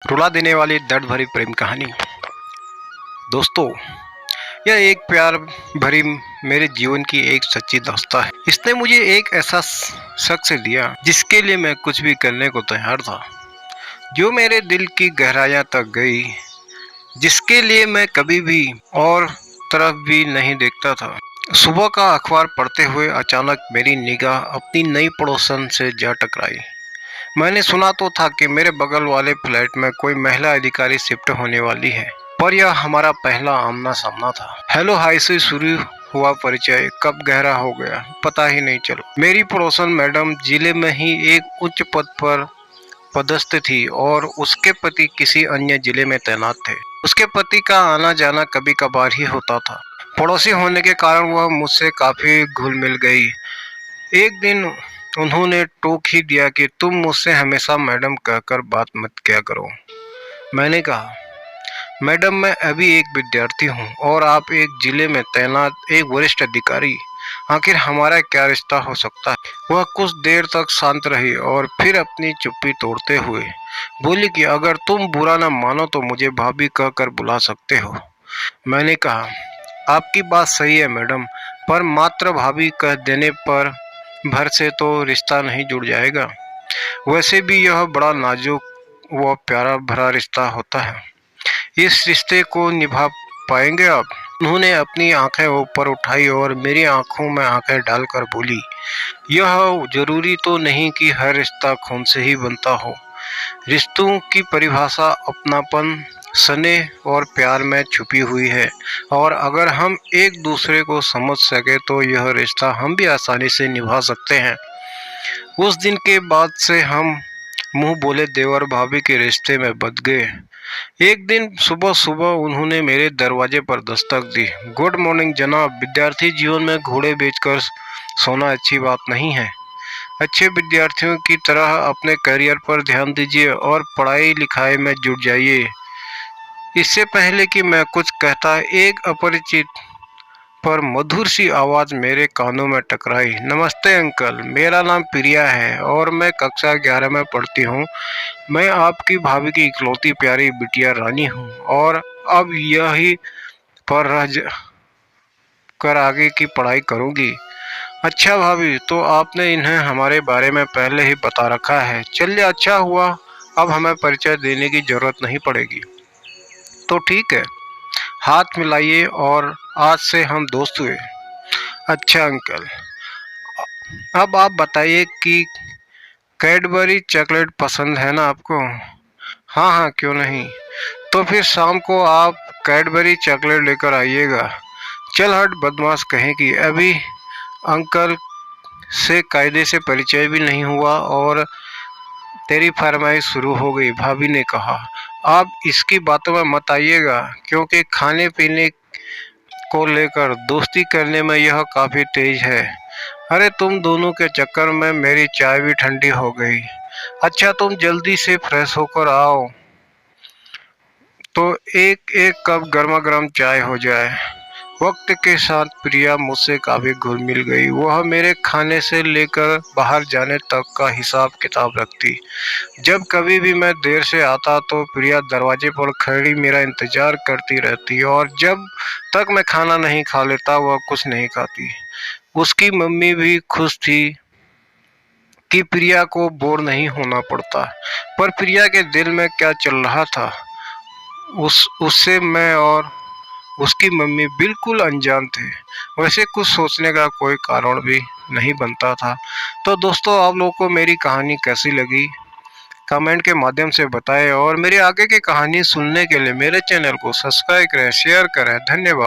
रुला देने वाली दर्द भरी प्रेम कहानी। दोस्तों, यह एक प्यार भरी मेरे जीवन की एक सच्ची दास्तां है। इसने मुझे एक ऐसा शख्स दिया जिसके लिए मैं कुछ भी करने को तैयार था, जो मेरे दिल की गहराइयां तक गई, जिसके लिए मैं कभी भी और तरफ भी नहीं देखता था। सुबह का अखबार पढ़ते हुए अचानक मेरी निगाह अपनी नई पड़ोसन से जा टकराई। मैंने सुना तो था कि मेरे बगल वाले फ्लैट में कोई महिला अधिकारी शिफ्ट होने वाली है, पर यह हमारा पहला आमना सामना था। हेलो हाय से शुरू हुआ परिचय कब गहरा हो गया पता ही नहीं चला। मेरी पड़ोसन मैडम जिले में ही एक उच्च पद पर पदस्थ थी और उसके पति किसी अन्य जिले में तैनात थे। उसके पति का आना जाना कभी कभार ही होता था। पड़ोसी होने के कारण वह मुझसे काफी घुल मिल गई। एक दिन उन्होंने टोक ही दिया कि तुम मुझसे हमेशा मैडम कहकर बात मत किया करो। मैंने कहा, मैडम मैं अभी एक विद्यार्थी हूँ और आप एक जिले में तैनात एक वरिष्ठ अधिकारी, आखिर हमारा क्या रिश्ता हो सकता है। वह कुछ देर तक शांत रही और फिर अपनी चुप्पी तोड़ते हुए बोली कि अगर तुम बुरा न मानो तो मुझे भाभी कहकर बुला सकते हो। मैंने कहा, आपकी बात सही है मैडम, पर मात्र भाभी कह देने पर भर से तो रिश्ता नहीं जुड़ जाएगा। वैसे भी यह बड़ा नाजुक व प्यारा भरा रिश्ता होता है। इस रिश्ते को निभा पाएंगे आप? उन्होंने अपनी आंखें ऊपर उठाई और मेरी आंखों में आंखें डालकर बोली, यह जरूरी तो नहीं कि हर रिश्ता खून से ही बनता हो। रिश्तों की परिभाषा अपनापन, स्नेह और प्यार में छुपी हुई है, और अगर हम एक दूसरे को समझ सके तो यह रिश्ता हम भी आसानी से निभा सकते हैं। उस दिन के बाद से हम मुंह बोले देवर भाभी के रिश्ते में बंध गए। एक दिन सुबह सुबह उन्होंने मेरे दरवाजे पर दस्तक दी। गुड मॉर्निंग जनाब, विद्यार्थी जीवन में घोड़े बेचकर सोना अच्छी बात नहीं है। अच्छे विद्यार्थियों की तरह अपने करियर पर ध्यान दीजिए और पढ़ाई लिखाई में जुट जाइए। इससे पहले कि मैं कुछ कहता, एक अपरिचित पर मधुर सी आवाज मेरे कानों में टकराई। नमस्ते अंकल, मेरा नाम प्रिया है और मैं कक्षा 11 में पढ़ती हूँ। मैं आपकी भाभी की इकलौती प्यारी बिटिया रानी हूँ और अब यही पर रह कर आगे की पढ़ाई करूँगी। अच्छा भाभी, तो आपने इन्हें हमारे बारे में पहले ही बता रखा है। चलिए, अच्छा हुआ, अब हमें परिचय देने की जरूरत नहीं पड़ेगी। तो ठीक है, हाथ मिलाइए और आज से हम दोस्त हुए। अच्छा अंकल, अब आप बताइए कि कैडबरी चॉकलेट पसंद है ना आपको? हाँ हाँ, क्यों नहीं। तो फिर शाम को आप कैडबरी चॉकलेट लेकर आइएगा। चल हट बदमाश कहेगी, अभी अंकल से कायदे से परिचय भी नहीं हुआ और तेरी फरमाइश शुरू हो गई। भाभी ने कहा, आप इसकी बातों में मत आइएगा, क्योंकि खाने पीने को लेकर दोस्ती करने में यह काफी तेज है। अरे तुम दोनों के चक्कर में मेरी चाय भी ठंडी हो गई। अच्छा, तुम जल्दी से फ्रेश होकर आओ तो एक एक कप गर्मा गर्म चाय हो जाए। वक्त के साथ प्रिया मुझसे काफी घुल मिल गई। वह मेरे खाने से लेकर बाहर जाने तक का हिसाब किताब रखती। जब कभी भी मैं देर से आता तो प्रिया दरवाजे पर खड़ी मेरा इंतजार करती रहती, और जब तक मैं खाना नहीं खा लेता वह कुछ नहीं खाती। उसकी मम्मी भी खुश थी कि प्रिया को बोर नहीं होना पड़ता, पर प्रिया के दिल में क्या चल रहा था उससे मैं और उसकी मम्मी बिल्कुल अनजान थे। वैसे कुछ सोचने का कोई कारण भी नहीं बनता था। तो दोस्तों, आप लोगों को मेरी कहानी कैसी लगी कमेंट के माध्यम से बताएं, और मेरे आगे की कहानी सुनने के लिए मेरे चैनल को सब्सक्राइब करें, शेयर करें। धन्यवाद।